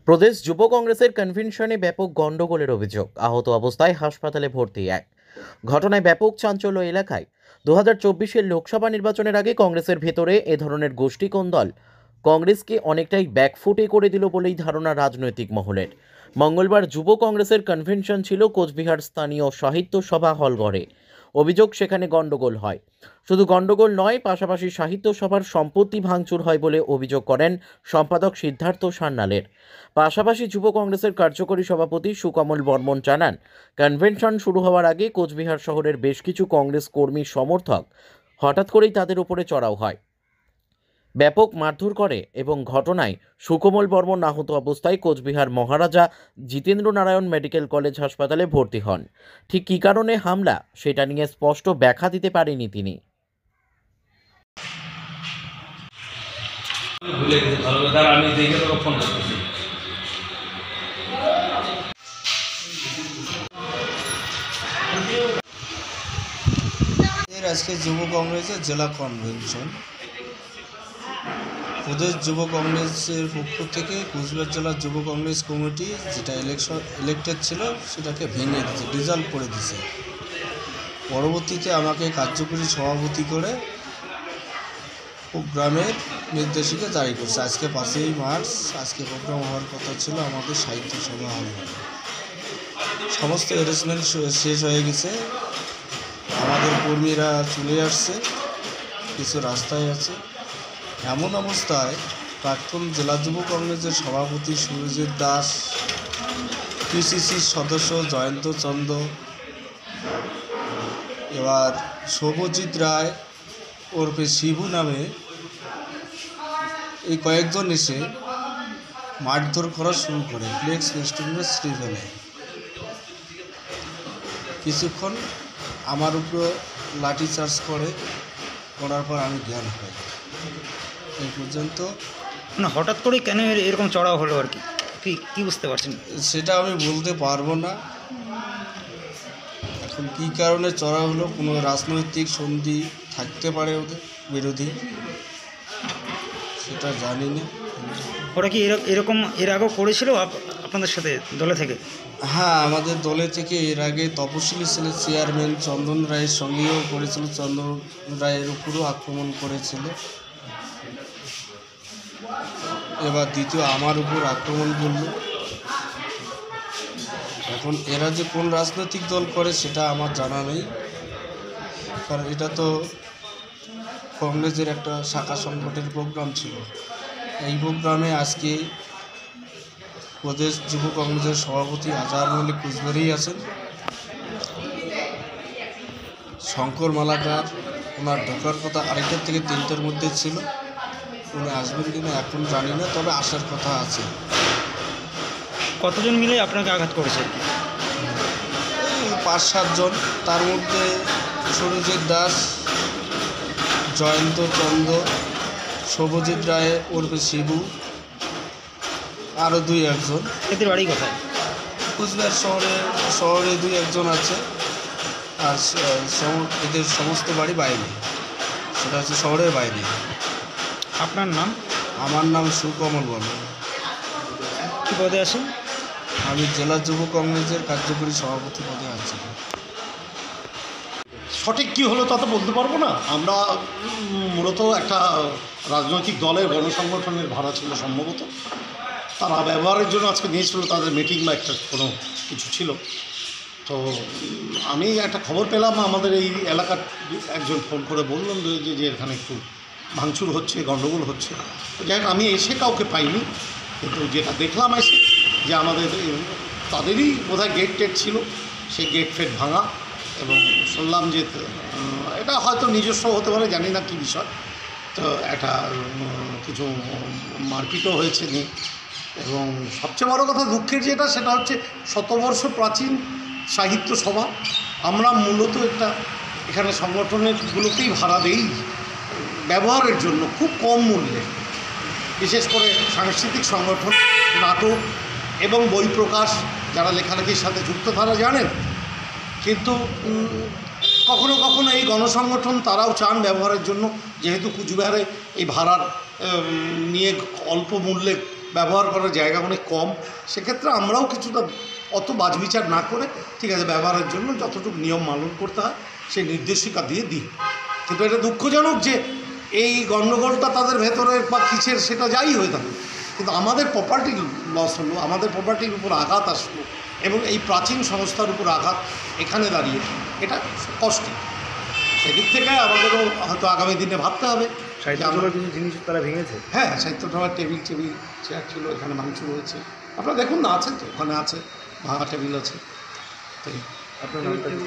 প্রদেশ যুব কংগ্রেসের কনভেনশনে ব্যাপক গন্ডগোলের অভিযোগ, আহত অবস্থায় হাসপাতালে ভর্তি এক। ঘটনায় ব্যাপক চাঞ্চল্য এলাকায়। 2024-এর লোকসভা নির্বাচনের আগে কংগ্রেসের ভেতরে এ ধরনের গোষ্ঠী কোন্দল কংগ্রেসকে অনেকটাই ব্যাকফুটে করে দিল বলেই ধারণা রাজনৈতিক মহলের। মঙ্গলবার যুব কংগ্রেসের কনভেনশন ছিল কোচবিহার স্থানীয় সাহিত্য সভা হলঘরে। অভিযোগ, সেখানে গন্ডগোল হয়। শুধু গন্ডগোল নয়, পাশাপাশি সাহিত্য সভার সম্পত্তি ভাঙচুর হয় বলে অভিযোগ করেন সম্পাদক সিদ্ধার্থ সান্যালের। পাশাপাশি যুব কংগ্রেসের কার্যকরী সভাপতি সুকমল বর্মন জানান, কনভেনশন শুরু হওয়ার আগে কোচবিহার শহরের বেশ কিছু কংগ্রেস কর্মী সমর্থক হঠাৎ করেই তাদের উপরে চড়াও হয়, ব্যাপক মারধর করে এবং ঘটনায় সুকমল বর্মন আহত অবস্থায় কোচবিহার মহারাজা জিতেন্দ্র নারায়ণ মেডিকেল কলেজ হাসপাতালে ভর্তি হন। ঠিক কী কারণে হামলা, সেটা নিয়ে স্পষ্ট ব্যাখ্যা দিতে পারেনি তিনি। আজকে যুব কংগ্রেসের জেলা কনভেনশন, প্রদেশ যুব কংগ্রেসের পক্ষ থেকে কোচবিহার জেলার যুব কংগ্রেস কমিটি যেটা ইলেক্টেড ছিল সেটাকে ভেঙে দিয়েছে, ডিজলভ করে দিয়েছে। পরবর্তীতে আমাকে কার্যকরী সভাপতি করে প্রোগ্রামের নির্দেশিকা জারি করছে। আজকে 5ই মার্চ আজকে প্রোগ্রাম হওয়ার কথা ছিল আমাদের সাহিত্য সভা হলে। সমস্ত অ্যারেঞ্জমেন্ট শেষ হয়ে গেছে, আমাদের কর্মীরা চলে আসছে, কিছু রাস্তায় আছে। এমন অবস্থায় প্রাক্তন জেলা যুব কংগ্রেসের সভাপতি সুরজিৎ দাস, পিসিসির সদস্য জয়ন্ত চন্দ্র, এবার শুভজিৎ রায় ওরফে শিবু নামে এই কয়েকজন এসে মারধর করা শুরু করে ফ্লেক্স রেস্টুরেন্টের শ্রীভেলে। কিছুক্ষণ আমার উপর লাঠি চার্জ করার পর আমি জ্ঞান পাই। এই পর্যন্ত মানে হঠাৎ করে কেন এরকম চড়াও হলো আর কি বুঝতে পারছেন? সেটা আমি বলতে পারবো না। এখন কী কারণে চড়া হলো, কোনো রাজনৈতিক সন্ধি থাকতে পারে ওদের বিরোধী, সেটা জানি না। ওরা কি এরকম এর আগেও করেছিল আপনাদের সাথে দলে থেকে? হ্যাঁ, আমাদের দলে থেকে এর আগে তপশিলি সেলের চেয়ারম্যান চন্দন রায়ের সঙ্গেও করেছিল, চন্দন রায়ের উপরও আক্রমণ করেছিল। এবার দ্বিতীয় আমার উপর আক্রমণ করল। এখন এরা যে কোন রাজনৈতিক দল করে সেটা আমার জানা নেই, কারণ এটা তো কংগ্রেসের একটা শাখা সংগঠনের প্রোগ্রাম ছিল। এই প্রোগ্রামে আজকে প্রদেশ যুব কংগ্রেসের সভাপতি আজহার মল্লিক কুচবিহারেই আছেন। শঙ্কর মালাকার, ওনার ঢোকার কথা 2টা থেকে 3টার মধ্যে ছিল। উনি আসবেন কিনা এখন জানি না, তবে আসার কথা আছে। কতজন মিলে আপনাকে আঘাত করেছে? 5-7 জন, তার মধ্যে সুরজিৎ দাস, জয়ন্ত চন্দ্র, শুভজিৎ রায় ওরফে শিবু, আরও 2-1 জন। এদের বাড়ি কোথায়? কুচবিহার শহরে 2-1 জন আছে, আর এদের সমস্ত বাড়ি বাইরে, সেটা হচ্ছে শহরের বাইরে। আপনার নাম? আমার নাম সুকমল বর্মন। কী পদে আছেন? আমি জেলা যুব কংগ্রেসের কার্যকরী সভাপতি পদে আছি। সঠিক কী হলো তা তো বলতে পারবো না। আমরা মূলত একটা রাজনৈতিক দলের গণসংগঠনের ভাড়া ছিল সম্ভবত, তারা ব্যবহারের জন্য আজকে নিয়েছিল, তাদের মিটিং বা একটা কোনো কিছু ছিল। তো আমি একটা খবর পেলাম, আমাদের এই এলাকার একজন ফোন করে বললাম যে এখানে একটু ভাঙচুর হচ্ছে, গণ্ডগোল হচ্ছে। যাই হোক, আমি এসে কাউকে পাইনি, কিন্তু যেটা দেখলাম এসে যে আমাদের তাদেরই বোধহয় গেট টেট ছিল, সেই গেট ফেট ভাঙা, এবং শুনলাম যে এটা হয়তো নিজস্ব হতে পারে, জানি না কী বিষয়। তো একটা কিছু মারপিটও হয়েছে নি, এবং সবচেয়ে বড় কথা দুঃখের যেটা, সেটা হচ্ছে শতবর্ষ প্রাচীন সাহিত্য সভা। আমরা মূলত এখানে সংগঠনগুলোকেই ভাড়া দেই ব্যবহারের জন্য খুব কম মূল্যে, বিশেষ করে সাংস্কৃতিক সংগঠন, নাটক এবং বই প্রকাশ, যারা লেখালেখির সাথে যুক্ত তারা জানেন। কিন্তু কখনো কখনো এই গণসংগঠন তারাও চান ব্যবহারের জন্য, যেহেতু কুচবিহারে এই ভাড়ার নিয়ে অল্প মূল্যে ব্যবহার করার জায়গা অনেক কম, সেক্ষেত্রে আমরাও কিছুটা অত বাছবিচার না করে ঠিক আছে ব্যবহারের জন্য যতটুকু নিয়ম পালন করতে হয় সেই নির্দেশিকা দিয়ে দিই। কিন্তু এটা দুঃখজনক যে এই গণ্ডগোলটা তাদের ভেতরের বা কিসের সেটা যাই হয়ে থাকে, কিন্তু আমাদের প্রপার্টি লস হলো, আমাদের প্রপার্টির উপর আঘাত আসলো এবং এই প্রাচীন সংস্থার উপর আঘাত এখানে দাঁড়িয়ে এটা কষ্টের। সেদিক থেকে আমাদেরও হয়তো আগামী দিনে ভাবতে হবে। সাহিত্য কিছু জিনিস তারা ভেঙেছে। হ্যাঁ, সাহিত্য সভার টেবিল চেয়ার ছিল, এখানে মাংস রয়েছে, আপনারা দেখুন না, আছে তো, ওখানে আছে, ভাঙা টেবিল আছে। তাই আপনার নামটা কি?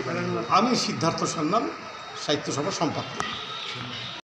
আমি সিদ্ধার্থ সান্যাল, সাহিত্য সভার সম্পাদক।